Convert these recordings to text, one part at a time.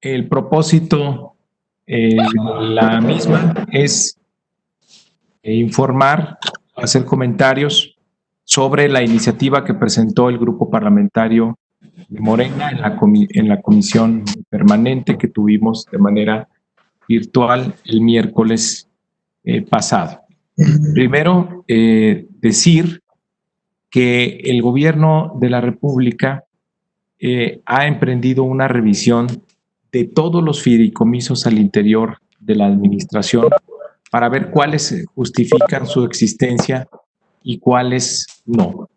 el propósito de la misma es informar, hacer comentarios sobre la iniciativa que presentó el grupo parlamentario de Morena en la comisión permanente que tuvimos de manera virtual el miércoles pasado. Primero, decir que el gobierno de la República ha emprendido una revisión de todos los fideicomisos al interior de la administración para ver cuáles justifican su existencia y cuáles no.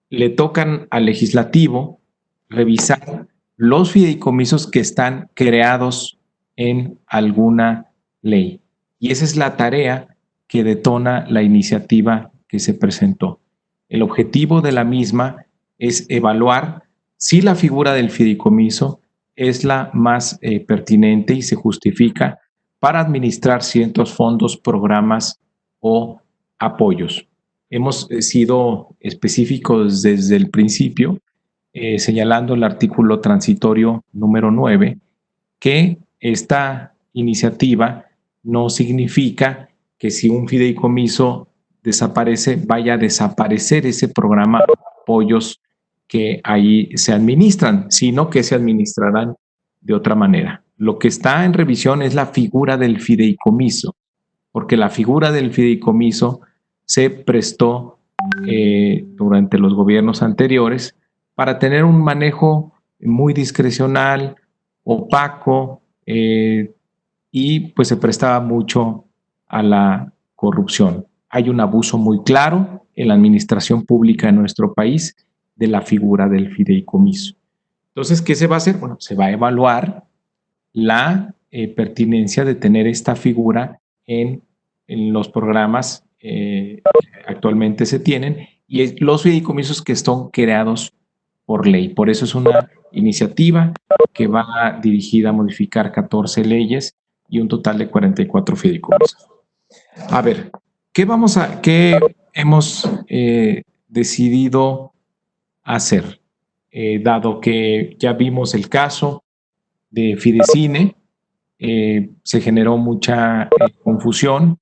Le tocan al legislativo revisar los fideicomisos que están creados en alguna ley. Y esa es la tarea que detona la iniciativa que se presentó. El objetivo de la misma es evaluar si la figura del fideicomiso es la más pertinente y se justifica para administrar ciertos fondos, programas o apoyos. Hemos sido específicos desde el principio, señalando el artículo transitorio número 9, que esta iniciativa no significa que si un fideicomiso desaparece, vaya a desaparecer ese programa de apoyos que ahí se administran, sino que se administrarán de otra manera. Lo que está en revisión es la figura del fideicomiso, porque la figura del fideicomiso se prestó durante los gobiernos anteriores para tener un manejo muy discrecional, opaco, y pues se prestaba mucho a la corrupción. Hay un abuso muy claro en la administración pública en nuestro país de la figura del fideicomiso. Entonces, ¿qué se va a hacer? Bueno, se va a evaluar la pertinencia de tener esta figura en los programas que actualmente se tienen y los fideicomisos que son creados por ley. Por eso es una iniciativa que va dirigida a modificar 14 leyes y un total de 44 fideicomisos. A ver, ¿qué hemos decidido hacer? Dado que ya vimos el caso de Fidecine, se generó mucha confusión.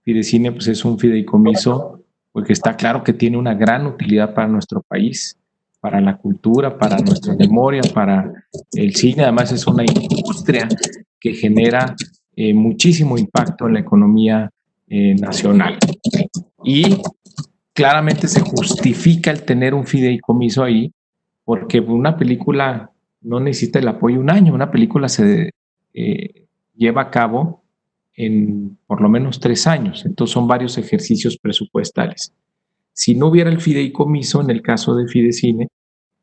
Fidecine pues, es un fideicomiso porque está claro que tiene una gran utilidad para nuestro país, para la cultura, para nuestra memoria, para el cine. Además es una industria que genera muchísimo impacto en la economía nacional. Y claramente se justifica el tener un fideicomiso ahí porque una película no necesita el apoyo de un año. Una película se lleva a cabo en por lo menos 3 años. Entonces son varios ejercicios presupuestales. Si no hubiera el fideicomiso, en el caso de Fidecine,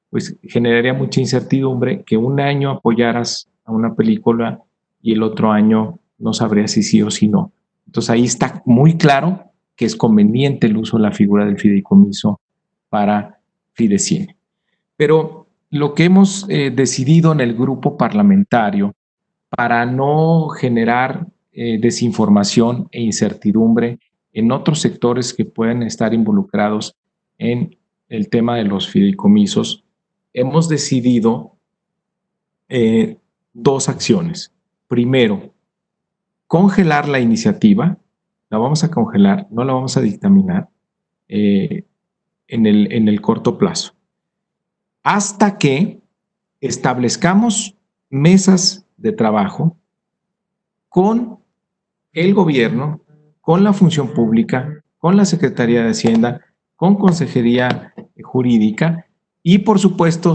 pues generaría mucha incertidumbre que un año apoyaras a una película y el otro año no sabrías si sí o si no. Entonces ahí está muy claro que es conveniente el uso de la figura del fideicomiso para Fidecine. Pero lo que hemos decidido en el grupo parlamentario para no generar desinformación e incertidumbre en otros sectores que pueden estar involucrados en el tema de los fideicomisos, hemos decidido 2 acciones. Primero, congelar la iniciativa, la vamos a congelar, no la vamos a dictaminar en el corto plazo, hasta que establezcamos mesas de trabajo con el gobierno, con la función pública, con la Secretaría de Hacienda, con Consejería Jurídica y, por supuesto,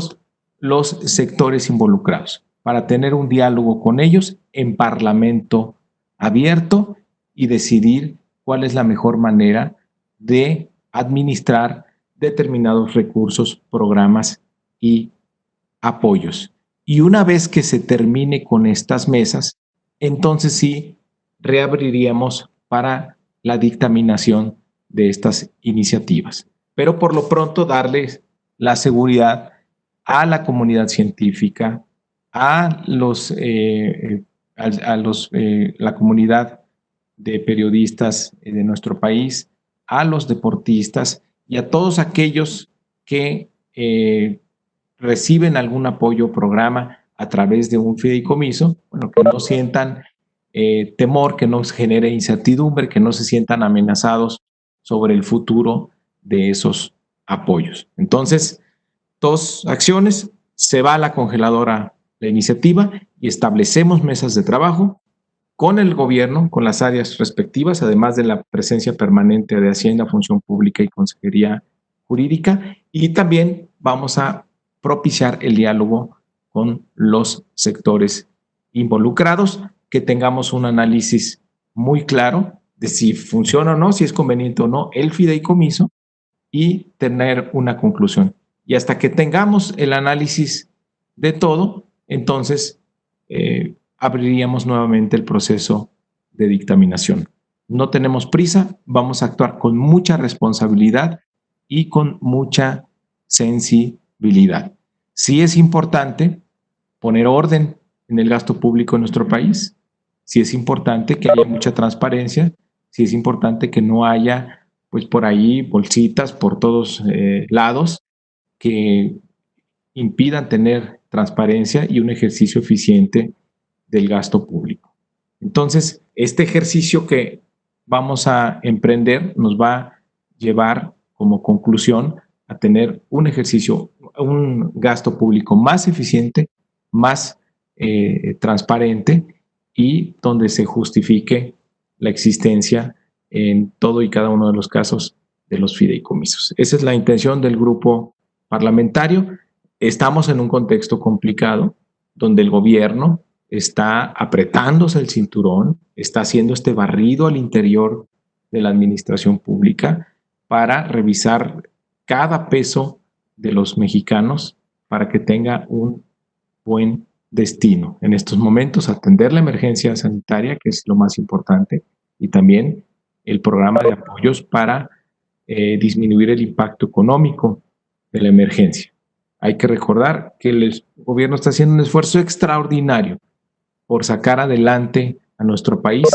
los sectores involucrados, para tener un diálogo con ellos en parlamento abierto y decidir cuál es la mejor manera de administrar determinados recursos, programas y apoyos. Y una vez que se termine con estas mesas, entonces sí reabriríamos para la dictaminación de estas iniciativas. Pero por lo pronto darles la seguridad a la comunidad científica, a la comunidad de periodistas de nuestro país, a los deportistas y a todos aquellos que reciben algún apoyo o programa a través de un fideicomiso, bueno, que no sientan temor, que no genere incertidumbre, que no se sientan amenazados sobre el futuro de esos apoyos. Entonces, 2 acciones: se va a la congeladora la iniciativa y establecemos mesas de trabajo con el gobierno, con las áreas respectivas, además de la presencia permanente de Hacienda, Función Pública y Consejería Jurídica, y también vamos a propiciar el diálogo con los sectores involucrados, que tengamos un análisis muy claro de si funciona o no, si es conveniente o no el fideicomiso, y tener una conclusión. Y hasta que tengamos el análisis de todo, entonces abriríamos nuevamente el proceso de dictaminación. No tenemos prisa, vamos a actuar con mucha responsabilidad y con mucha sensibilidad. Sí es importante poner orden en el gasto público en nuestro país, sí es importante que haya mucha transparencia, sí es importante que no haya, pues por ahí, bolsitas por todos lados que impidan tener transparencia y un ejercicio eficiente del gasto público. Entonces, este ejercicio que vamos a emprender nos va a llevar como conclusión a tener un ejercicio, un gasto público más eficiente, más transparente, y donde se justifique la existencia en todo y cada uno de los casos de los fideicomisos. Esa es la intención del grupo parlamentario. Estamos en un contexto complicado donde el gobierno está apretándose el cinturón, está haciendo este barrido al interior de la administración pública para revisar cada peso de los mexicanos para que tenga un buen destino. En estos momentos, atender la emergencia sanitaria, que es lo más importante, y también el programa de apoyos para disminuir el impacto económico de la emergencia. Hay que recordar que el gobierno está haciendo un esfuerzo extraordinario por sacar adelante a nuestro país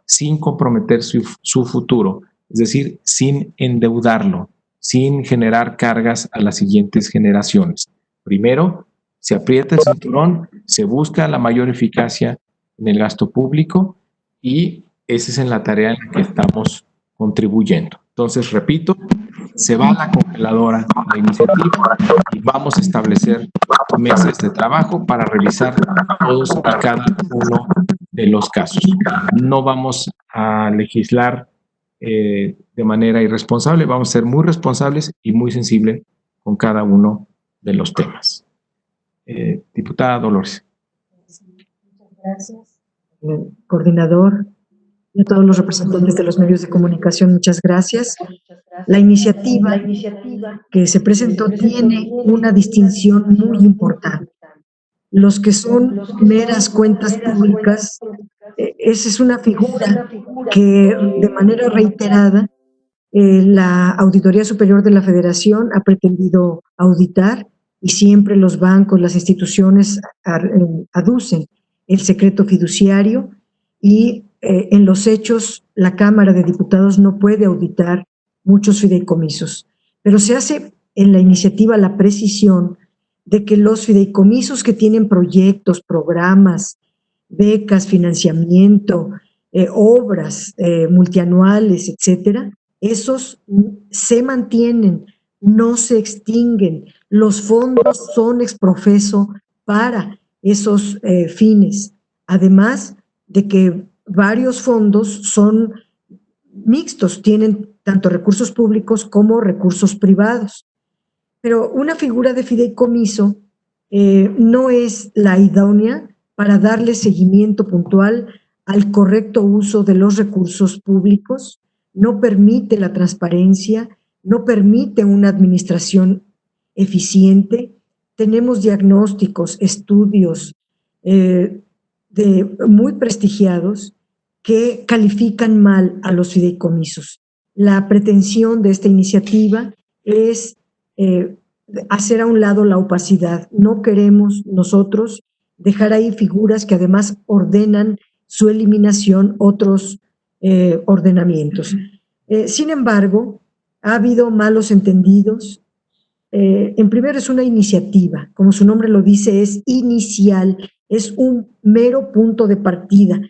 sin comprometer su futuro, es decir, sin endeudarlo, sin generar cargas a las siguientes generaciones. Primero, se aprieta el cinturón, se busca la mayor eficacia en el gasto público, y esa es en la tarea en la que estamos contribuyendo. Entonces, repito, se va a la congeladora la iniciativa y vamos a establecer mesas de trabajo para revisar todos y cada uno de los casos. No vamos a legislar de manera irresponsable, vamos a ser muy responsables y muy sensibles con cada uno de los temas. Diputada Dolores. Muchas gracias. Coordinador y a todos los representantes de los medios de comunicación, muchas gracias. La iniciativa que se presentó tiene una distinción muy importante. Los que son meras cuentas públicas, esa es una figura que de manera reiterada la Auditoría Superior de la Federación ha pretendido auditar, y siempre los bancos, las instituciones aducen el secreto fiduciario, y en los hechos la Cámara de Diputados no puede auditar muchos fideicomisos. Pero se hace en la iniciativa la precisión de que los fideicomisos que tienen proyectos, programas, becas, financiamiento, obras multianuales, etcétera, esos se mantienen, no se extinguen. Los fondos son ex profeso para esos fines. Además de que varios fondos son mixtos, tienen tanto recursos públicos como recursos privados. Pero una figura de fideicomiso no es la idónea para darle seguimiento puntual al correcto uso de los recursos públicos, no permite la transparencia, no permite una administración eficiente. Tenemos diagnósticos, estudios muy prestigiados que califican mal a los fideicomisos. La pretensión de esta iniciativa es hacer a un lado la opacidad. No queremos nosotros dejar ahí figuras que además ordenan su eliminación otros ordenamientos. Sin embargo, ha habido malos entendidos, en primero es una iniciativa, como su nombre lo dice, es inicial, es un mero punto de partida.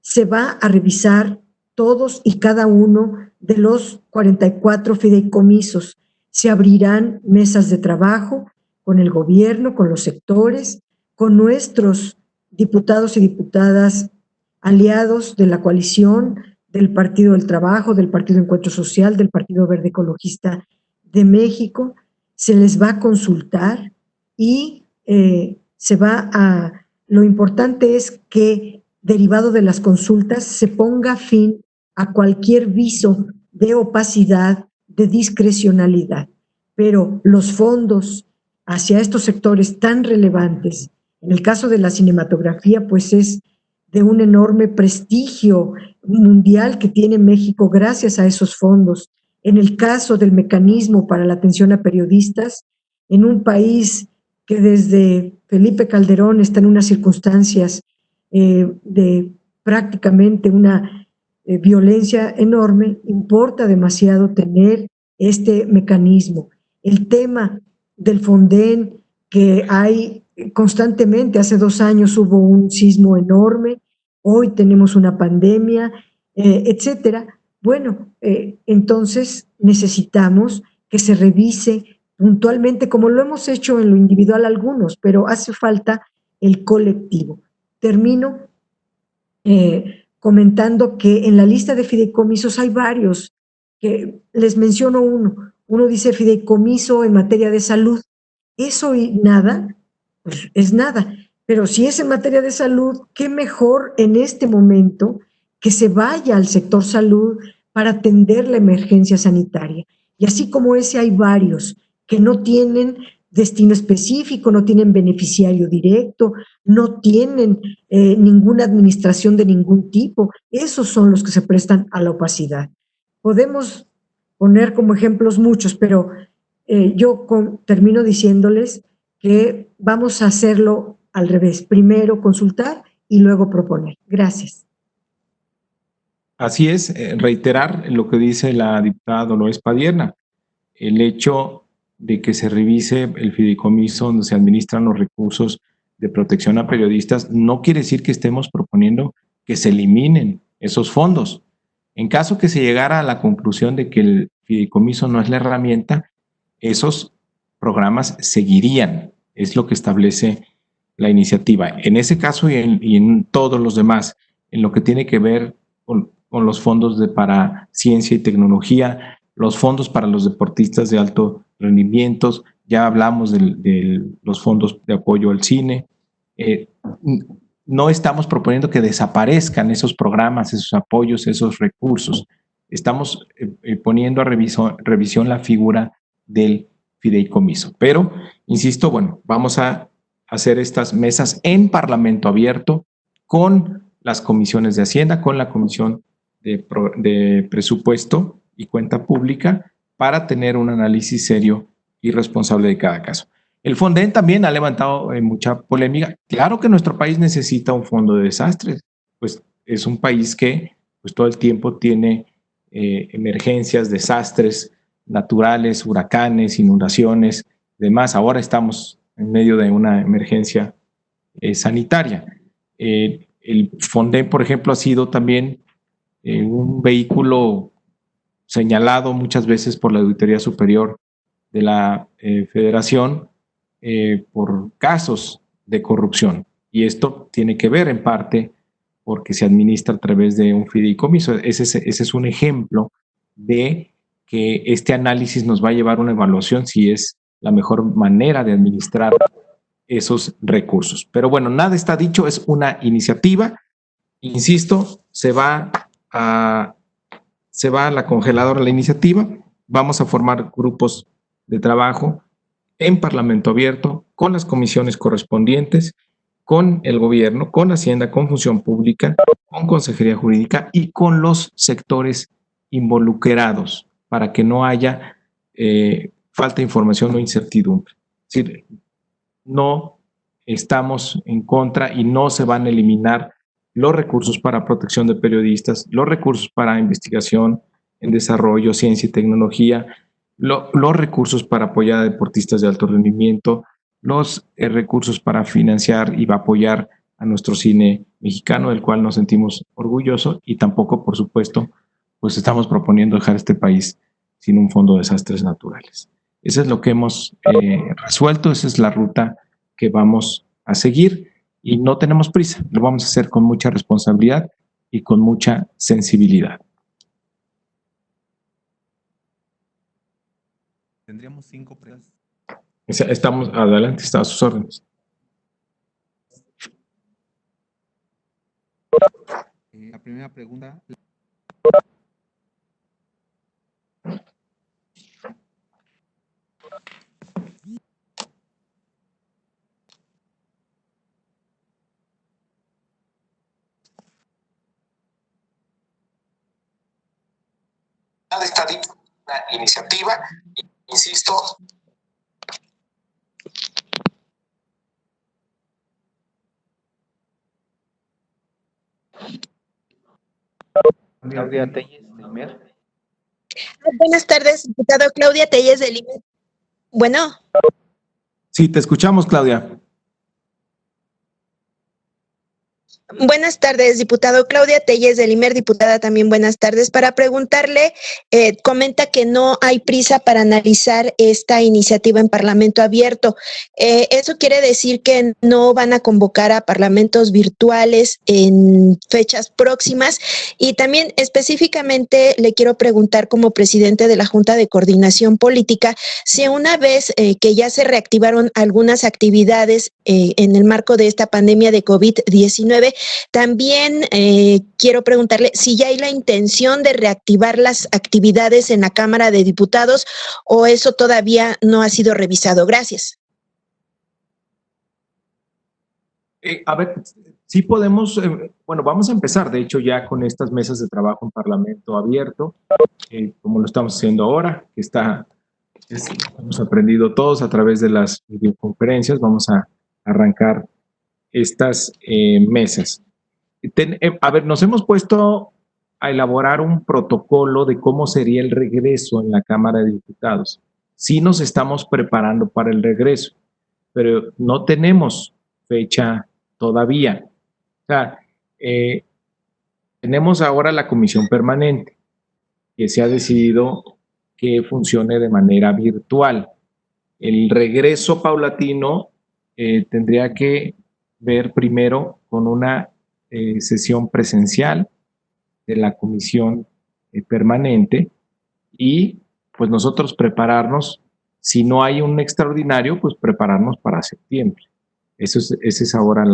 Se va a revisar todos y cada uno de los 44 fideicomisos. Se abrirán mesas de trabajo con el gobierno, con los sectores, con nuestros diputados y diputadas aliados de la coalición, del Partido del Trabajo, del Partido Encuentro Social, del Partido Verde Ecologista de México. Se les va a consultar y lo importante es que, derivado de las consultas, se ponga fin a cualquier viso de opacidad, de discrecionalidad. Pero los fondos hacia estos sectores tan relevantes, en el caso de la cinematografía, pues es de un enorme prestigio mundial que tiene México gracias a esos fondos. En el caso del mecanismo para la atención a periodistas, en un país que desde Felipe Calderón está en unas circunstancias de prácticamente una violencia enorme, importa demasiado tener este mecanismo. El tema del Fonden, que hay constantemente, hace 2 años hubo un sismo enorme, hoy tenemos una pandemia, etcétera. Bueno, entonces necesitamos que se revise puntualmente, como lo hemos hecho en lo individual algunos, pero hace falta el colectivo. Termino comentando que en la lista de fideicomisos hay varios, que les menciono uno. Uno dice fideicomiso en materia de salud. Eso y nada, pues es nada. Pero si es en materia de salud, qué mejor en este momento que se vaya al sector salud para atender la emergencia sanitaria. Y así como ese hay varios que no tienen destino específico, no tienen beneficiario directo, no tienen ninguna administración de ningún tipo. Esos son los que se prestan a la opacidad. Podemos poner como ejemplos muchos, pero termino diciéndoles que vamos a hacerlo al revés. Primero consultar y luego proponer. Gracias. Así es, reiterar lo que dice la diputada Dolores Padierna. El hecho de que se revise el fideicomiso donde se administran los recursos de protección a periodistas no quiere decir que estemos proponiendo que se eliminen esos fondos. En caso que se llegara a la conclusión de que el fideicomiso no es la herramienta, esos programas seguirían, es lo que establece la iniciativa. En ese caso y en todos los demás, en lo que tiene que ver con los fondos para ciencia y tecnología, los fondos para los deportistas de alto rendimiento, ya hablamos de los fondos de apoyo al cine. No estamos proponiendo que desaparezcan esos programas, esos apoyos, esos recursos. Estamos poniendo a revisión la figura del fideicomiso. Pero, insisto, bueno, vamos a hacer estas mesas en Parlamento abierto con las comisiones de Hacienda, con la Comisión de Presupuesto y Cuenta Pública para tener un análisis serio y responsable de cada caso. El Fonden también ha levantado mucha polémica. Claro que nuestro país necesita un fondo de desastres, pues es un país que pues, todo el tiempo tiene emergencias, desastres naturales, huracanes, inundaciones, demás. Ahora estamos en medio de una emergencia sanitaria. El Fonden, por ejemplo, ha sido también un vehículo señalado muchas veces por la Auditoría Superior de la Federación por casos de corrupción. Y esto tiene que ver en parte porque se administra a través de un fideicomiso. Ese es un ejemplo de que este análisis nos va a llevar a una evaluación si es la mejor manera de administrar esos recursos. Pero bueno, nada está dicho, es una iniciativa. Insisto, se va a la congeladora la iniciativa. Vamos a formar grupos de trabajo en Parlamento abierto, con las comisiones correspondientes, con el gobierno, con Hacienda, con Función Pública, con Consejería Jurídica y con los sectores involucrados para que no haya falta de información o incertidumbre. Es decir, no estamos en contra y no se van a eliminar los recursos para protección de periodistas, los recursos para investigación en desarrollo, ciencia y tecnología, los recursos para apoyar a deportistas de alto rendimiento, los recursos para financiar y apoyar a nuestro cine mexicano, del cual nos sentimos orgullosos, y tampoco, por supuesto, pues estamos proponiendo dejar este país sin un fondo de desastres naturales. Eso es lo que hemos resuelto, esa es la ruta que vamos a seguir y no tenemos prisa, lo vamos a hacer con mucha responsabilidad y con mucha sensibilidad. Tendríamos 5 preguntas. Estamos adelante, está a sus órdenes. La primera pregunta. Está dicho una iniciativa, insisto. Claudia Telles, del IMER. Buenas tardes, diputado Claudia Telles del IMER. Bueno. Sí, te escuchamos, Claudia. Buenas tardes, diputado Claudia Telles del IMER, diputada también buenas tardes. Para preguntarle, comenta que no hay prisa para analizar esta iniciativa en Parlamento abierto. ¿Eso quiere decir que no van a convocar a parlamentos virtuales en fechas próximas? Y también específicamente le quiero preguntar como presidente de la Junta de Coordinación Política, si una vez que ya se reactivaron algunas actividades en el marco de esta pandemia de COVID-19, también quiero preguntarle si ya hay la intención de reactivar las actividades en la Cámara de Diputados o eso todavía no ha sido revisado. Gracias. A ver, sí podemos, bueno, vamos a empezar, de hecho, ya con estas mesas de trabajo en Parlamento abierto, como lo estamos haciendo ahora, que hemos aprendido todos a través de las videoconferencias, vamos a arrancar estas mesas. A ver, nos hemos puesto a elaborar un protocolo de cómo sería el regreso en la Cámara de Diputados. Sí nos estamos preparando para el regreso, pero no tenemos fecha todavía. O sea, tenemos ahora la comisión permanente, que se ha decidido que funcione de manera virtual. El regreso paulatino tendría que ver primero con una sesión presencial de la comisión permanente y pues nosotros prepararnos, si no hay un extraordinario, pues prepararnos para septiembre. Esa es ahora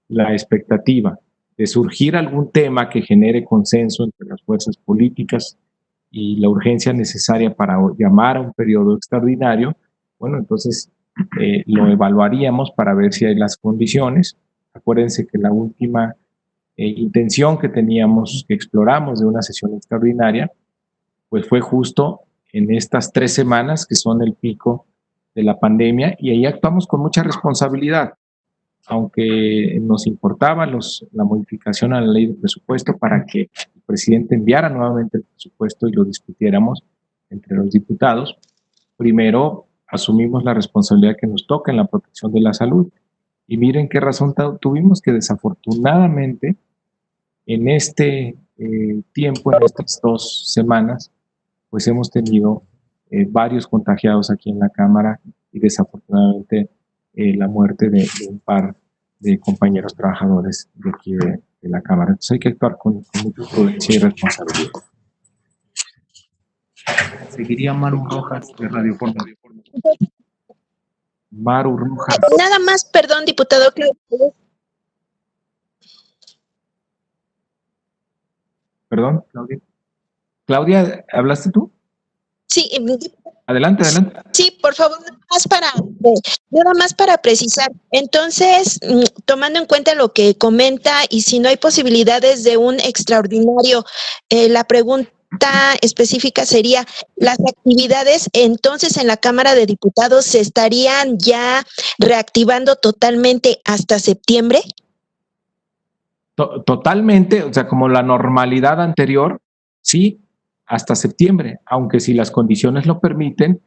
la expectativa, de surgir algún tema que genere consenso entre las fuerzas políticas y la urgencia necesaria para llamar a un periodo extraordinario. Bueno, entonces lo evaluaríamos para ver si hay las condiciones. Acuérdense que la última intención que teníamos, que exploramos de una sesión extraordinaria, pues fue justo en estas 3 semanas que son el pico de la pandemia, y ahí actuamos con mucha responsabilidad, aunque nos importaba la modificación a la ley de presupuesto para que el presidente enviara nuevamente el presupuesto y lo discutiéramos entre los diputados. Primero asumimos la responsabilidad que nos toca en la protección de la salud. Y miren qué razón tuvimos, que desafortunadamente en este tiempo, en estas 2 semanas, pues hemos tenido varios contagiados aquí en la Cámara y desafortunadamente la muerte de un par de compañeros trabajadores de aquí de la Cámara. Entonces hay que actuar con mucha prudencia y responsabilidad. Seguiría Maru Rojas, de Radio Fórmula. Maru Rojas. Nada más, perdón, diputado Claudia. Perdón, Claudia. Claudia, ¿hablaste tú? Sí, Adelante, adelante. sí, por favor, nada más para precisar. Entonces, tomando en cuenta lo que comenta y si no hay posibilidades de un extraordinario, la pregunta específica sería, ¿las actividades entonces en la Cámara de Diputados se estarían ya reactivando totalmente hasta septiembre? Totalmente, o sea, como la normalidad anterior, sí, hasta septiembre, aunque si las condiciones lo permiten,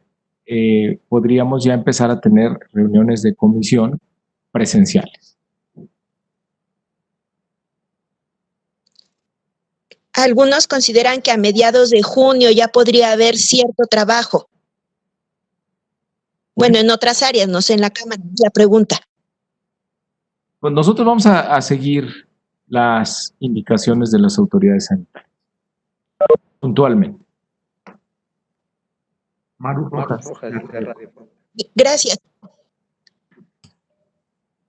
podríamos ya empezar a tener reuniones de comisión presenciales. Algunos consideran que a mediados de junio ya podría haber cierto trabajo. Bueno, en otras áreas, no sé, en la Cámara, la pregunta. Pues nosotros vamos a seguir las indicaciones de las autoridades sanitarias, puntualmente. Maru Rojas, de Radio. Gracias.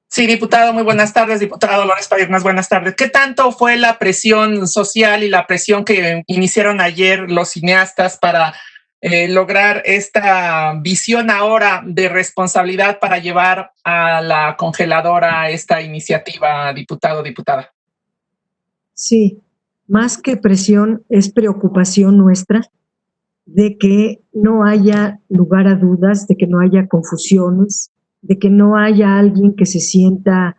Sí, diputado, muy buenas tardes. Diputado Dolores Padiernas, buenas tardes. ¿Qué tanto fue la presión social y la presión que iniciaron ayer los cineastas para lograr esta visión ahora de responsabilidad para llevar a la congeladora esta iniciativa, diputado, diputada? Sí, más que presión, es preocupación nuestra de que no haya lugar a dudas, de que no haya confusiones, de que no haya alguien que se sienta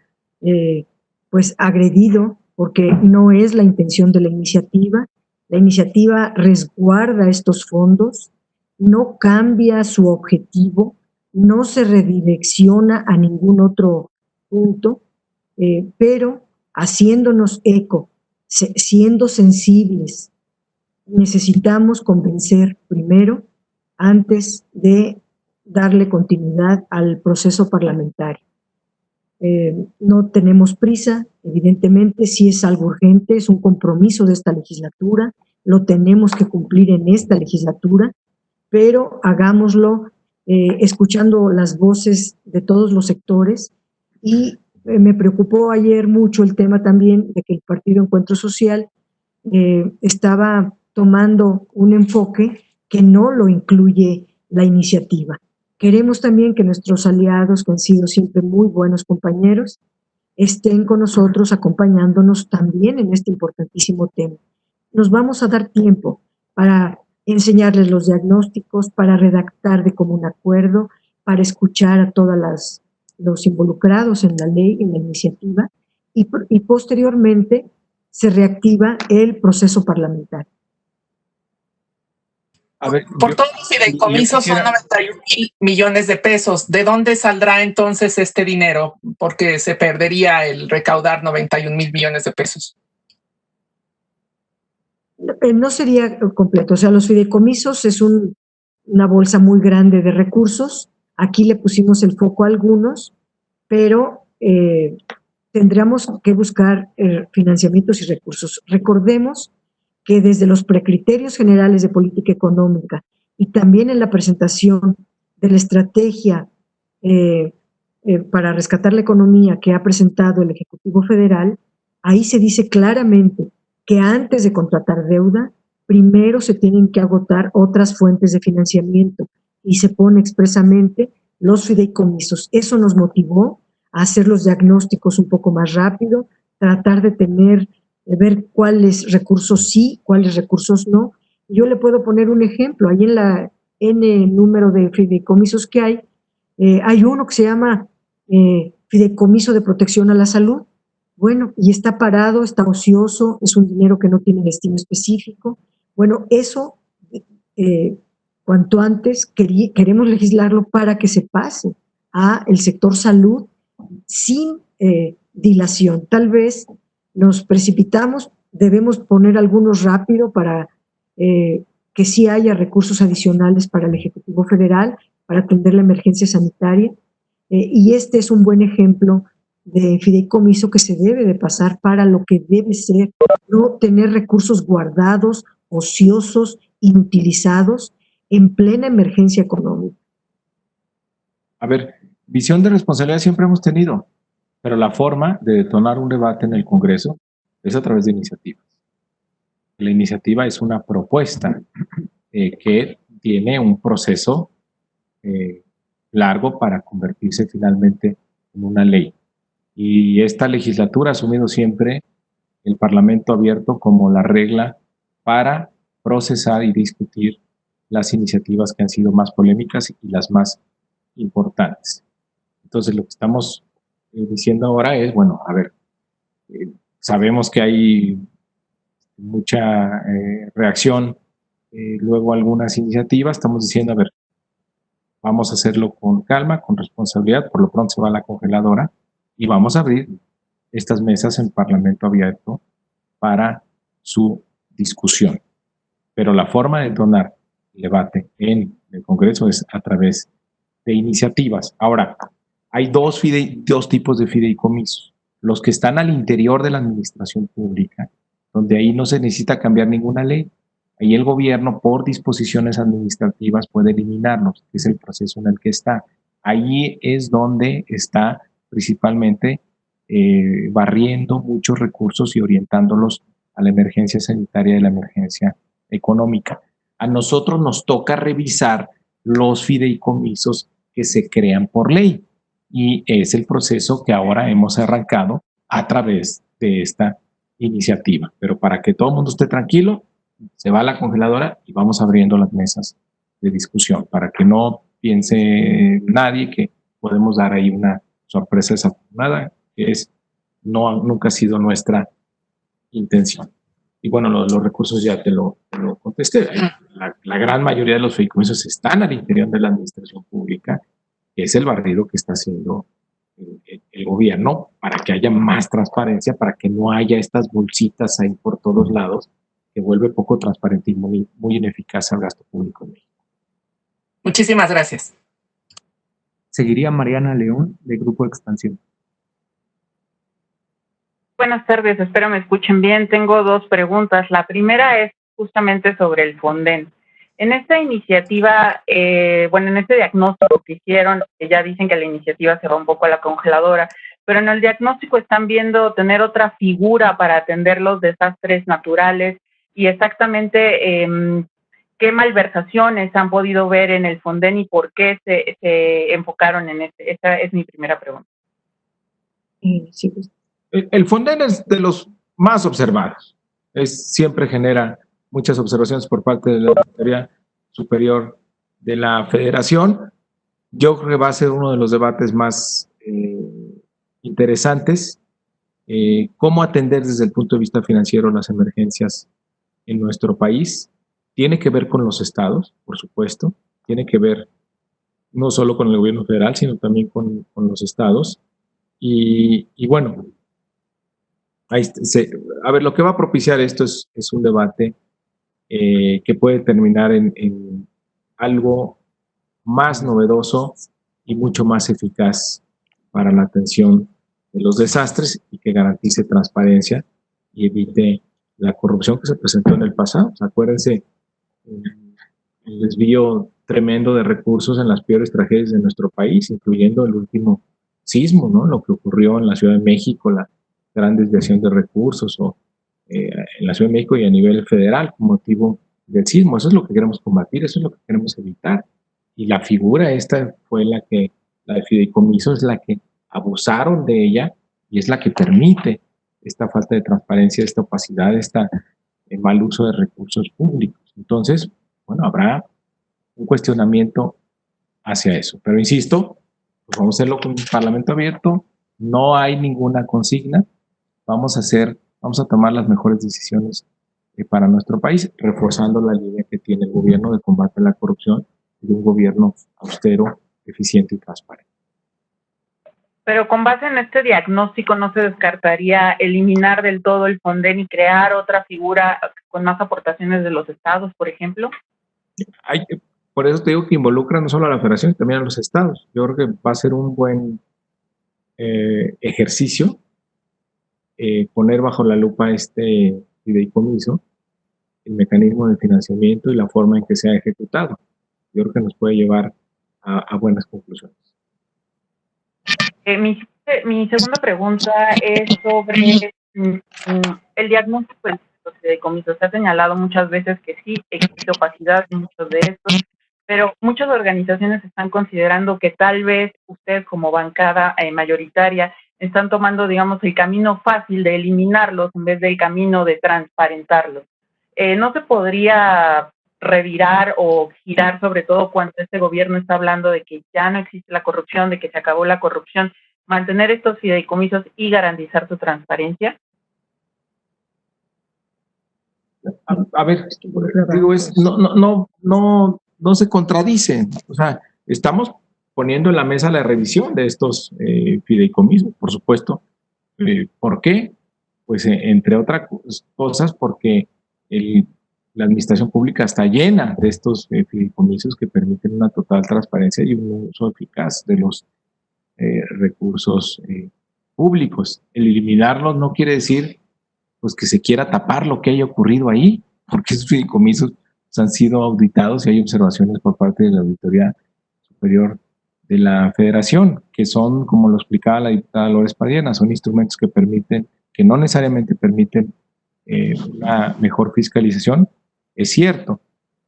pues agredido, porque no es la intención de la iniciativa. La iniciativa resguarda estos fondos, no cambia su objetivo, no se redirecciona a ningún otro punto, pero haciéndonos eco, siendo sensibles, necesitamos convencer primero antes de darle continuidad al proceso parlamentario. No tenemos prisa, evidentemente, si es algo urgente, es un compromiso de esta legislatura, lo tenemos que cumplir en esta legislatura, pero hagámoslo escuchando las voces de todos los sectores. Y me preocupó ayer mucho el tema también de que el Partido Encuentro Social estaba tomando un enfoque que no lo incluye la iniciativa. Queremos también que nuestros aliados, que han sido siempre muy buenos compañeros, estén con nosotros acompañándonos también en este importantísimo tema. Nos vamos a dar tiempo para enseñarles los diagnósticos, para redactar de común acuerdo, para escuchar a todos los involucrados en la ley, en la iniciativa, y posteriormente se reactiva el proceso parlamentario. A ver, por todos los fideicomisos son 91,000 millones de pesos. ¿De dónde saldrá entonces este dinero? Porque se perdería el recaudar 91,000 millones de pesos. No sería completo. O sea, los fideicomisos es una bolsa muy grande de recursos. Aquí le pusimos el foco a algunos, pero tendríamos que buscar financiamientos y recursos. Recordemos que desde los precriterios generales de política económica y también en la presentación de la estrategia para rescatar la economía que ha presentado el Ejecutivo Federal, ahí se dice claramente que antes de contratar deuda, primero se tienen que agotar otras fuentes de financiamiento y se pone expresamente los fideicomisos. Eso nos motivó a hacer los diagnósticos un poco más rápido, tratar de ver cuáles recursos sí, cuáles recursos no. Yo le puedo poner un ejemplo. Ahí en la N número de fideicomisos que hay uno que se llama Fideicomiso de Protección a la Salud. Bueno, y está parado, está ocioso, es un dinero que no tiene destino específico. Bueno, eso cuanto antes queremos legislarlo para que se pase a el sector salud sin dilación. Tal vez nos precipitamos, debemos poner algunos rápido para que sí haya recursos adicionales para el Ejecutivo Federal, para atender la emergencia sanitaria, y este es un buen ejemplo de fideicomiso que se debe de pasar para lo que debe ser, no tener recursos guardados, ociosos, inutilizados, en plena emergencia económica. A ver, visión de responsabilidad siempre hemos tenido, pero la forma de detonar un debate en el Congreso es a través de iniciativas. La iniciativa es una propuesta que tiene un proceso largo para convertirse finalmente en una ley. Y esta legislatura ha asumido siempre el Parlamento abierto como la regla para procesar y discutir las iniciativas que han sido más polémicas y las más importantes. Entonces, lo que estamos diciendo ahora es, bueno, a ver, sabemos que hay mucha reacción luego algunas iniciativas. Estamos diciendo, a ver, vamos a hacerlo con calma, con responsabilidad. Por lo pronto se va a la congeladora y vamos a abrir estas mesas en Parlamento abierto para su discusión. Pero la forma de detonar el debate en el Congreso es a través de iniciativas. Ahora, hay dos tipos de fideicomisos. Los que están al interior de la administración pública, donde ahí no se necesita cambiar ninguna ley. Ahí el gobierno, por disposiciones administrativas, puede eliminarlos, que es el proceso en el que está. Ahí es donde está principalmente barriendo muchos recursos y orientándolos a la emergencia sanitaria y la emergencia económica. A nosotros nos toca revisar los fideicomisos que se crean por ley y es el proceso que ahora hemos arrancado a través de esta iniciativa. Pero para que todo el mundo esté tranquilo, se va a la congeladora y vamos abriendo las mesas de discusión para que no piense nadie que podemos dar ahí una sorpresa desafortunada, que nunca ha sido nuestra intención. Y bueno, los recursos ya te lo contesté. La gran mayoría de los fideicomisos están al interior de la administración pública, que es el barrido que está haciendo el gobierno para que haya más transparencia, para que no haya estas bolsitas ahí por todos lados, que vuelve poco transparente y muy ineficaz al gasto público en México. Muchísimas gracias. Seguiría Mariana León, de Grupo Expansión. Buenas tardes, espero me escuchen bien. Tengo dos preguntas. La primera es justamente sobre el Fonden. En esta iniciativa, en este diagnóstico que hicieron, ya dicen que la iniciativa se va un poco a la congeladora, pero en el diagnóstico están viendo tener otra figura para atender los desastres naturales y exactamente qué malversaciones han podido ver en el Fonden y por qué se enfocaron en este. Esa es mi primera pregunta. Sí, pues. El Fonden es de los más observados. Siempre genera muchas observaciones por parte de la Auditoría Superior de la Federación. Yo creo que va a ser uno de los debates más interesantes. Cómo atender desde el punto de vista financiero las emergencias en nuestro país. Tiene que ver con los estados, por supuesto. Tiene que ver no solo con el gobierno federal, sino también con los estados. Y bueno, a ver, lo que va a propiciar esto es un debate que puede terminar en algo más novedoso y mucho más eficaz para la atención de los desastres y que garantice transparencia y evite la corrupción que se presentó en el pasado. O sea, acuérdense, el desvío tremendo de recursos en las peores tragedias de nuestro país, incluyendo el último sismo, ¿no? Lo que ocurrió en la Ciudad de México, la gran desviación de recursos en la Ciudad de México y a nivel federal con motivo del sismo. Eso es lo que queremos combatir, eso es lo que queremos evitar. Y la figura esta fue la de fideicomiso, es la que abusaron de ella y es la que permite esta falta de transparencia, esta opacidad, este mal uso de recursos públicos. Entonces, bueno, habrá un cuestionamiento hacia eso. Pero insisto, pues vamos a hacerlo con un Parlamento abierto, no hay ninguna consigna, vamos a tomar las mejores decisiones para nuestro país, reforzando la línea que tiene el gobierno de combate a la corrupción y de un gobierno austero, eficiente y transparente. Pero con base en este diagnóstico, ¿no se descartaría eliminar del todo el Fonden y crear otra figura con más aportaciones de los estados, por ejemplo? Por eso te digo que involucra no solo a la federación, también a los estados. Yo creo que va a ser un buen ejercicio poner bajo la lupa este fideicomiso, el mecanismo de financiamiento y la forma en que se ha ejecutado. Yo creo que nos puede llevar a buenas conclusiones. Mi segunda pregunta es sobre el diagnóstico de los fideicomisos. Se ha señalado muchas veces que sí existe opacidad en muchos de estos, pero muchas organizaciones están considerando que tal vez ustedes como bancada mayoritaria están tomando, digamos, el camino fácil de eliminarlos en vez del camino de transparentarlos. ¿No se podría revirar o girar, sobre todo cuando este gobierno está hablando de que ya no existe la corrupción, de que se acabó la corrupción, mantener estos fideicomisos y garantizar su transparencia? A ver, digo, no se contradicen. O sea, estamos poniendo en la mesa la revisión de estos fideicomisos, por supuesto. ¿Por qué? Pues entre otras cosas porque la administración pública está llena de estos fideicomisos que permiten una total transparencia y un uso eficaz de los recursos públicos. El eliminarlos no quiere decir pues que se quiera tapar lo que haya ocurrido ahí, porque esos fideicomisos han sido auditados y hay observaciones por parte de la Auditoría Superior de la Federación, que son, como lo explicaba la diputada Lores Padierna, son instrumentos que permiten, que no necesariamente permiten una mejor fiscalización, es cierto,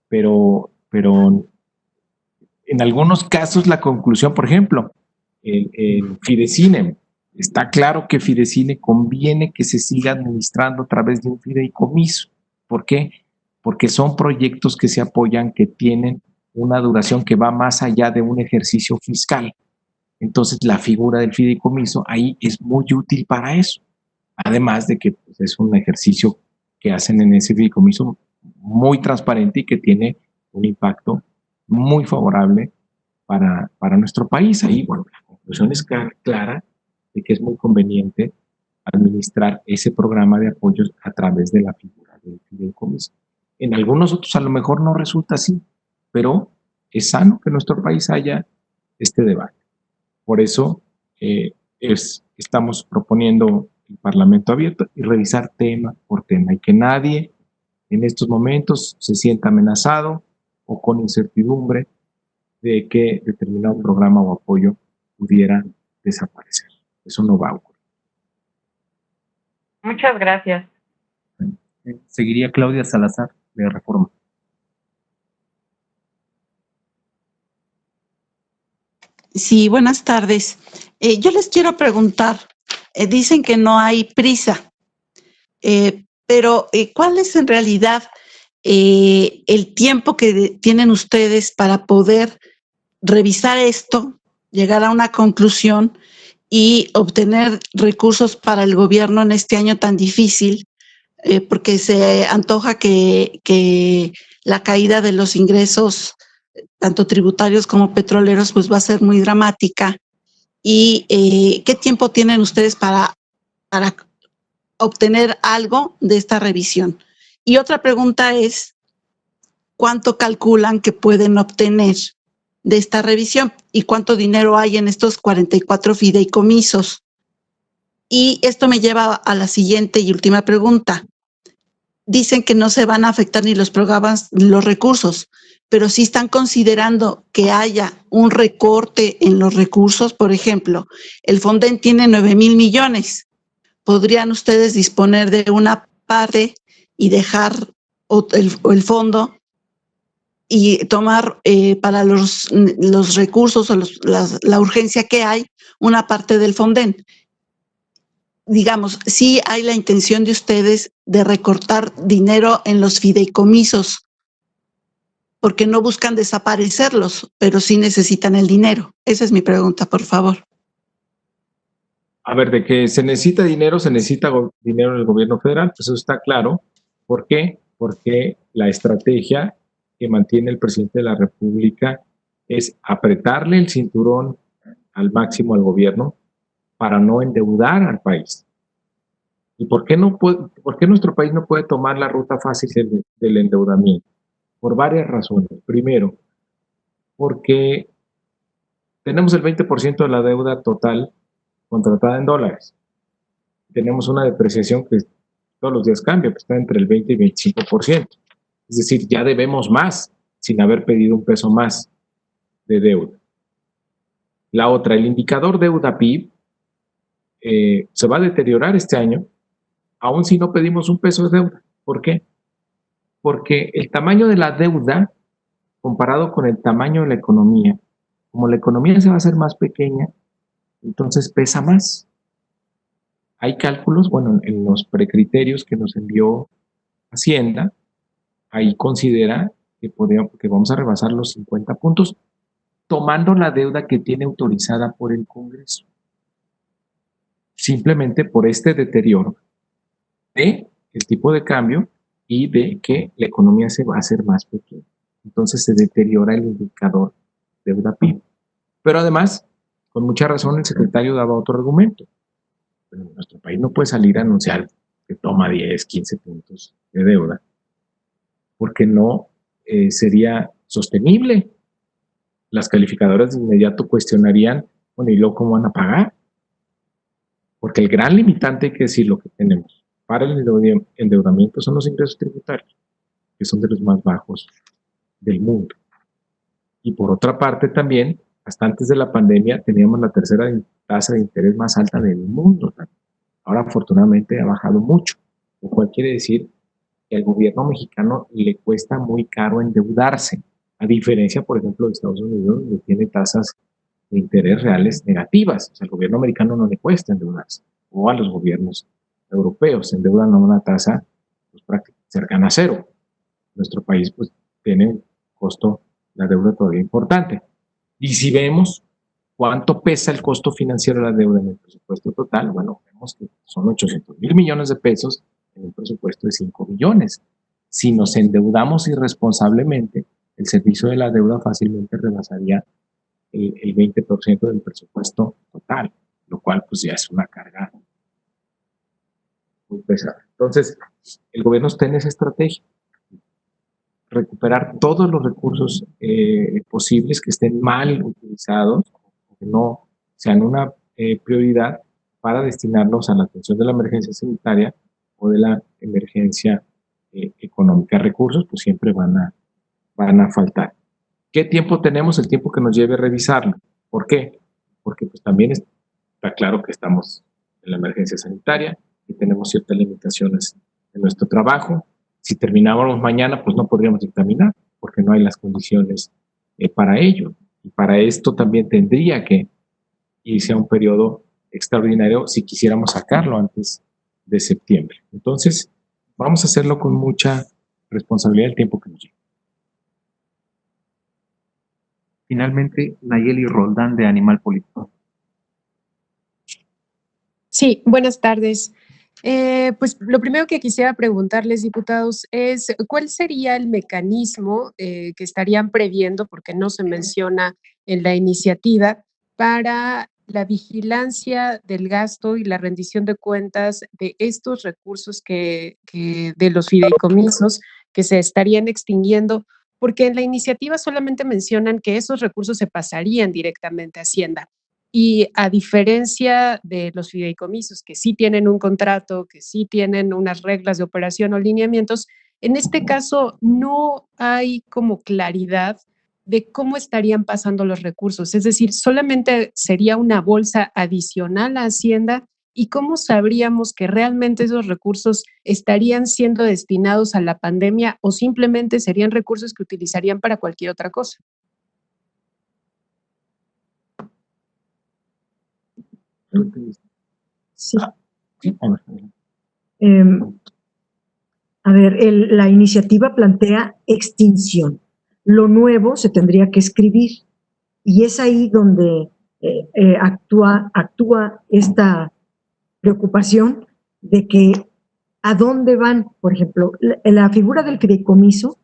pero en algunos casos la conclusión, por ejemplo, el Fidecine, está claro que Fidecine conviene que se siga administrando a través de un fideicomiso. ¿Por qué? Porque son proyectos que se apoyan, que tienen una duración que va más allá de un ejercicio fiscal. Entonces, la figura del fideicomiso ahí es muy útil para eso. Además de que pues, es un ejercicio que hacen en ese fideicomiso muy transparente y que tiene un impacto muy favorable para nuestro país. Ahí, bueno, la conclusión es clara de que es muy conveniente administrar ese programa de apoyos a través de la figura del fideicomiso. En algunos otros a lo mejor no resulta así, pero es sano que en nuestro país haya este debate. Por eso estamos proponiendo el Parlamento abierto y revisar tema por tema y que nadie en estos momentos se sienta amenazado o con incertidumbre de que determinado programa o apoyo pudiera desaparecer. Eso no va a ocurrir. Muchas gracias. Seguiría Claudia Salazar, de Reforma. Sí, buenas tardes. Yo les quiero preguntar, dicen que no hay prisa, pero ¿cuál es en realidad el tiempo que tienen ustedes para poder revisar esto, llegar a una conclusión y obtener recursos para el gobierno en este año tan difícil? Porque se antoja que la caída de los ingresos, tanto tributarios como petroleros, pues va a ser muy dramática. ¿Y qué tiempo tienen ustedes para obtener algo de esta revisión? Y otra pregunta es, ¿cuánto calculan que pueden obtener de esta revisión y cuánto dinero hay en estos 44 fideicomisos? Y esto me lleva a la siguiente y última pregunta. Dicen que no se van a afectar ni los programas ni los recursos, pero sí están considerando que haya un recorte en los recursos. Por ejemplo, el Fonden tiene 9,000 millones. ¿Podrían ustedes disponer de una parte y dejar el fondo y tomar para los recursos o la urgencia que hay, una parte del Fonden? Digamos, sí hay la intención de ustedes de recortar dinero en los fideicomisos, porque no buscan desaparecerlos, pero sí necesitan el dinero. Esa es mi pregunta, por favor. A ver, de que se necesita dinero dinero en el gobierno federal, pues eso está claro. ¿Por qué? Porque la estrategia que mantiene el presidente de la República es apretarle el cinturón al máximo al gobierno para no endeudar al país. ¿Y por qué nuestro país no puede tomar la ruta fácil del endeudamiento? Por varias razones. Primero, porque tenemos el 20% de la deuda total contratada en dólares. Tenemos una depreciación que todos los días cambia, que está entre el 20 y 25%. Es decir, ya debemos más sin haber pedido un peso más de deuda. La otra, el indicador deuda-PIB se va a deteriorar este año, aun si no pedimos un peso de deuda. ¿Por qué? Porque el tamaño de la deuda, comparado con el tamaño de la economía, como la economía se va a hacer más pequeña, entonces pesa más. Hay cálculos, bueno, en los precriterios que nos envió Hacienda, ahí considera que vamos a rebasar los 50 puntos, tomando la deuda que tiene autorizada por el Congreso. Simplemente por este deterioro de el tipo de cambio y de que la economía se va a hacer más pequeña. Entonces se deteriora el indicador deuda-PIB. Pero además, con mucha razón, el secretario daba otro argumento. Pero nuestro país no puede salir a anunciar que toma 10, 15 puntos de deuda, porque no sería sostenible. Las calificadoras de inmediato cuestionarían, bueno, ¿y luego cómo van a pagar? Porque el gran limitante, hay que decir lo que tenemos para el endeudamiento, son los ingresos tributarios, que son de los más bajos del mundo. Y por otra parte también, hasta antes de la pandemia, teníamos la tercera tasa de interés más alta del mundo. Ahora afortunadamente ha bajado mucho, lo cual quiere decir que al gobierno mexicano le cuesta muy caro endeudarse, a diferencia, por ejemplo, de Estados Unidos, donde tiene tasas de interés reales negativas. O sea, al gobierno americano no le cuesta endeudarse, o a los gobiernos europeos se endeudan a una tasa pues, prácticamente cercana a cero. Nuestro país pues, tiene un costo de la deuda todavía importante. Y si vemos cuánto pesa el costo financiero de la deuda en el presupuesto total, bueno, vemos que son 800,000 millones de pesos en un presupuesto de 5 billones. Si nos endeudamos irresponsablemente, el servicio de la deuda fácilmente rebasaría el 20% del presupuesto total, lo cual pues ya es una carga muy pesada. Entonces, el gobierno está en esa estrategia, recuperar todos los recursos posibles que estén mal utilizados, que no sean una prioridad para destinarlos a la atención de la emergencia sanitaria o de la emergencia económica. Recursos pues siempre van a faltar. ¿Qué tiempo tenemos? El tiempo que nos lleve a revisarlo. ¿Por qué? Porque pues también está claro que estamos en la emergencia sanitaria y tenemos ciertas limitaciones en nuestro trabajo. Si terminábamos mañana, pues no podríamos dictaminar porque no hay las condiciones para ello. Y para esto también tendría que irse a un periodo extraordinario si quisiéramos sacarlo antes de septiembre. Entonces, vamos a hacerlo con mucha responsabilidad el tiempo que nos lleve. Finalmente, Nayeli Roldán, de Animal Político. Sí, buenas tardes. Pues lo primero que quisiera preguntarles, diputados, es ¿cuál sería el mecanismo que estarían previendo, porque no se menciona en la iniciativa, para la vigilancia del gasto y la rendición de cuentas de estos recursos de los fideicomisos que se estarían extinguiendo? Porque en la iniciativa solamente mencionan que esos recursos se pasarían directamente a Hacienda. Y a diferencia de los fideicomisos, que sí tienen un contrato, que sí tienen unas reglas de operación o lineamientos, en este caso no hay como claridad de cómo estarían pasando los recursos. Es decir, solamente sería una bolsa adicional a Hacienda. ¿Y cómo sabríamos que realmente esos recursos estarían siendo destinados a la pandemia o simplemente serían recursos que utilizarían para cualquier otra cosa? Sí. A ver, la iniciativa plantea extinción. Lo nuevo se tendría que escribir y es ahí donde actúa esta preocupación de que a dónde van. Por ejemplo, la figura del fideicomiso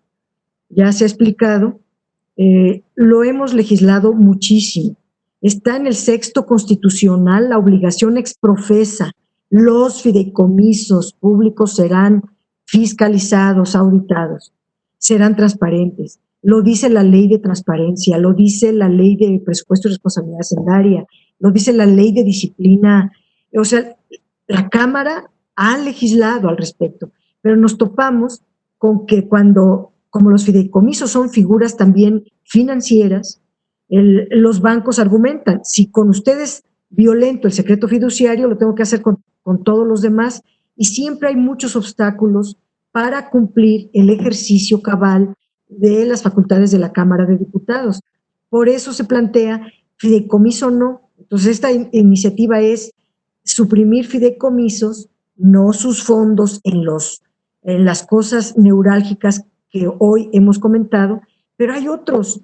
ya se ha explicado, lo hemos legislado muchísimo. Está en el 6º constitucional la obligación exprofesa. Los fideicomisos públicos serán fiscalizados, auditados, serán transparentes. Lo dice la ley de transparencia, lo dice la ley de presupuesto y responsabilidad hacendaria, lo dice la ley de disciplina. O sea, la Cámara ha legislado al respecto, pero nos topamos con que como los fideicomisos son figuras también financieras, los bancos argumentan, si con ustedes violento el secreto fiduciario, lo tengo que hacer con todos los demás, y siempre hay muchos obstáculos para cumplir el ejercicio cabal de las facultades de la Cámara de Diputados. Por eso se plantea fideicomiso no. Entonces esta iniciativa es suprimir fideicomisos, no sus fondos en las cosas neurálgicas que hoy hemos comentado, pero hay otros.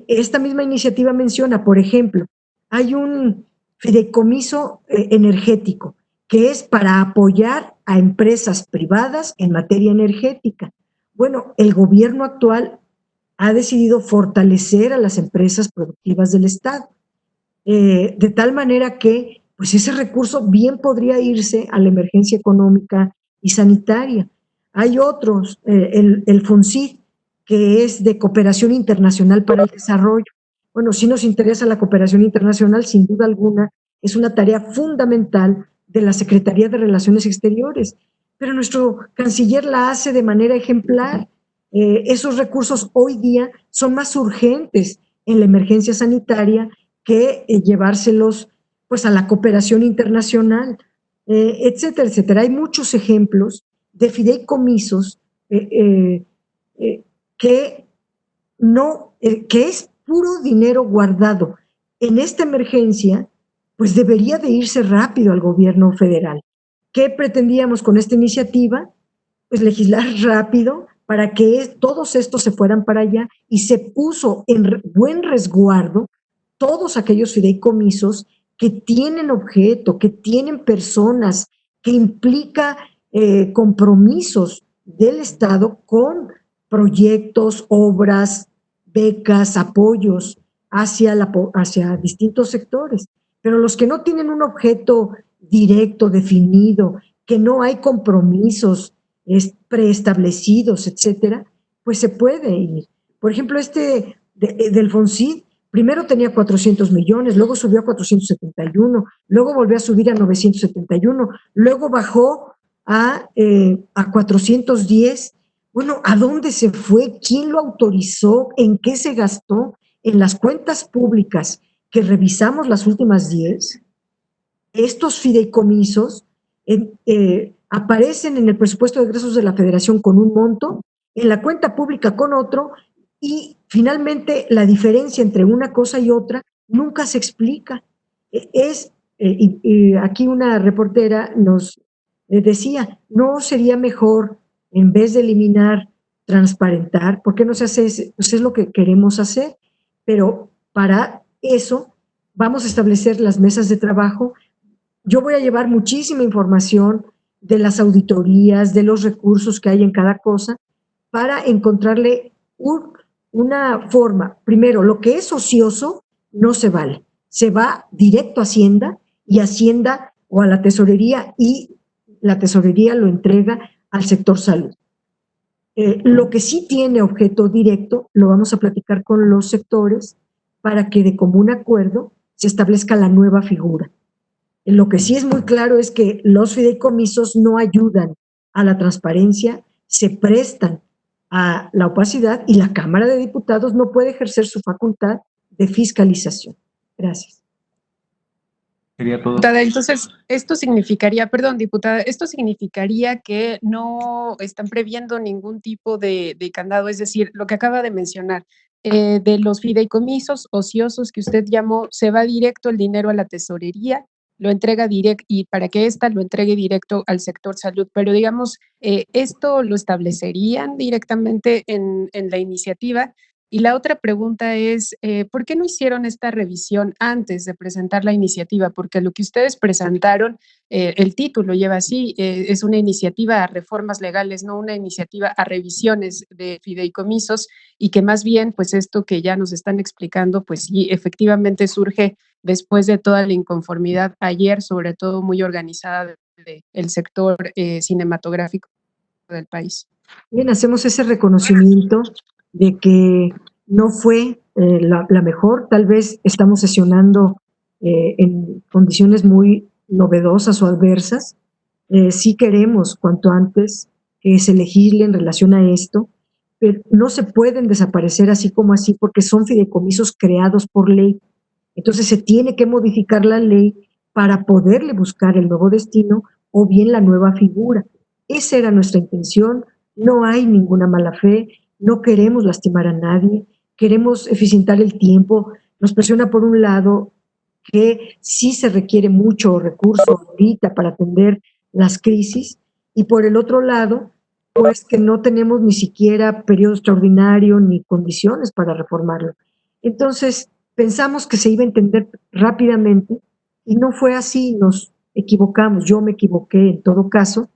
Esta misma iniciativa menciona, por ejemplo, hay un fideicomiso energético que es para apoyar a empresas privadas en materia energética. Bueno, el gobierno actual ha decidido fortalecer a las empresas productivas del Estado, de tal manera que pues ese recurso bien podría irse a la emergencia económica y sanitaria. Hay otros, el FONCID, que es de Cooperación Internacional para el Desarrollo. Bueno, si nos interesa la cooperación internacional, sin duda alguna, es una tarea fundamental de la Secretaría de Relaciones Exteriores, pero nuestro canciller la hace de manera ejemplar. Esos recursos hoy día son más urgentes en la emergencia sanitaria que llevárselos pues a la cooperación internacional, etcétera, etcétera. Hay muchos ejemplos de fideicomisos que es puro dinero guardado. En esta emergencia, pues debería de irse rápido al gobierno federal. ¿Qué pretendíamos con esta iniciativa? Pues legislar rápido para que todos estos se fueran para allá, y se puso en buen resguardo todos aquellos fideicomisos que tienen objeto, que tienen personas, que implica compromisos del Estado con proyectos, obras, becas, apoyos hacia distintos sectores. Pero los que no tienen un objeto directo, definido, que no hay compromisos preestablecidos, etcétera, pues se puede ir. Por ejemplo, del FONCID, primero tenía 400 millones, luego subió a 471, luego volvió a subir a 971, luego bajó a 410. Bueno, ¿a dónde se fue? ¿Quién lo autorizó? ¿En qué se gastó? En las cuentas públicas que revisamos las últimas 10, estos fideicomisos aparecen en el presupuesto de egresos de la Federación con un monto, en la cuenta pública con otro, y finalmente la diferencia entre una cosa y otra nunca se explica. Aquí una reportera nos decía, ¿no sería mejor, en vez de eliminar, transparentar? ¿Por qué no se hace eso? Pues es lo que queremos hacer, pero para eso vamos a establecer las mesas de trabajo. Yo voy a llevar muchísima información de las auditorías, de los recursos que hay en cada cosa, para encontrarle una forma. Primero, lo que es ocioso no se vale. Se va directo a Hacienda, y Hacienda o a la Tesorería, y la Tesorería lo entrega al sector salud. Lo que sí tiene objeto directo, lo vamos a platicar con los sectores para que de común acuerdo se establezca la nueva figura. Lo que sí es muy claro es que los fideicomisos no ayudan a la transparencia, se prestan a la opacidad, y la Cámara de Diputados no puede ejercer su facultad de fiscalización. Gracias. Sería todo. Diputada, entonces, esto significaría, perdón, diputada, esto significaría que no están previendo ningún tipo de candado, es decir, lo que acaba de mencionar, de los fideicomisos ociosos que usted llamó, se va directo el dinero a la tesorería, lo entrega directo, y para que ésta lo entregue directo al sector salud. Pero digamos, ¿esto lo establecerían directamente en la iniciativa? Y la otra pregunta es, ¿por qué no hicieron esta revisión antes de presentar la iniciativa? Porque lo que ustedes presentaron, el título lleva así, es una iniciativa a reformas legales, no una iniciativa a revisiones de fideicomisos, y que más bien, pues esto que ya nos están explicando, pues sí, efectivamente surge después de toda la inconformidad ayer, sobre todo muy organizada del sector cinematográfico del país. Bien, hacemos ese reconocimiento de que no fue la mejor. Tal vez estamos sesionando en condiciones muy novedosas o adversas. Sí queremos cuanto antes que se legisle en relación a esto, pero no se pueden desaparecer así como así, porque son fideicomisos creados por ley. Entonces se tiene que modificar la ley para poderle buscar el nuevo destino o bien la nueva figura. Esa era nuestra intención. No hay ninguna mala fe, no queremos lastimar a nadie, queremos eficientar el tiempo. Nos presiona por un lado que sí se requiere mucho recurso ahorita para atender las crisis, y por el otro lado, pues que no tenemos ni siquiera periodo extraordinario ni condiciones para reformarlo. Entonces, pensamos que se iba a entender rápidamente y no fue así, nos equivocamos, yo me equivoqué en todo caso,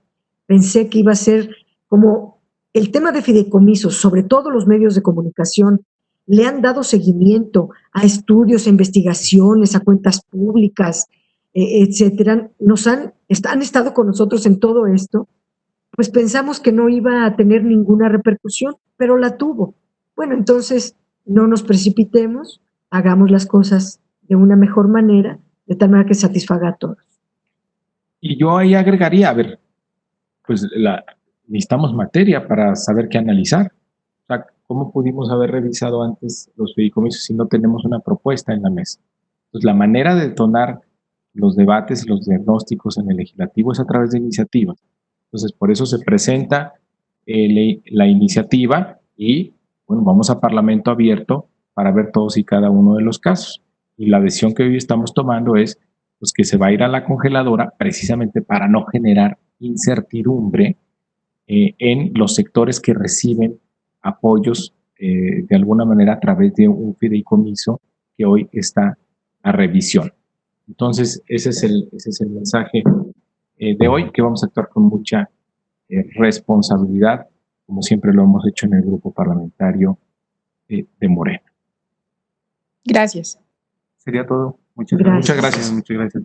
Pensé que iba a ser como el tema de fideicomisos, sobre todo los medios de comunicación, le han dado seguimiento a estudios, a investigaciones, a cuentas públicas, etcétera. Han estado con nosotros en todo esto, pues pensamos que no iba a tener ninguna repercusión, pero la tuvo. Bueno, entonces no nos precipitemos, hagamos las cosas de una mejor manera, de tal manera que satisfaga a todos. Y yo ahí agregaría, a ver, pues necesitamos materia para saber qué analizar. O sea, ¿cómo pudimos haber revisado antes los fideicomisos si no tenemos una propuesta en la mesa? Pues la manera de detonar los debates, los diagnósticos en el legislativo es a través de iniciativas. Entonces, por eso se presenta la iniciativa y, bueno, vamos a Parlamento abierto para ver todos y cada uno de los casos. Y la decisión que hoy estamos tomando es pues, que se va a ir a la congeladora precisamente para no generar incertidumbre en los sectores que reciben apoyos de alguna manera a través de un fideicomiso que hoy está a revisión. Entonces, ese es el mensaje de hoy, que vamos a actuar con mucha responsabilidad, como siempre lo hemos hecho en el grupo parlamentario de Morena. Gracias. Sería todo. Gracias. Muchas gracias.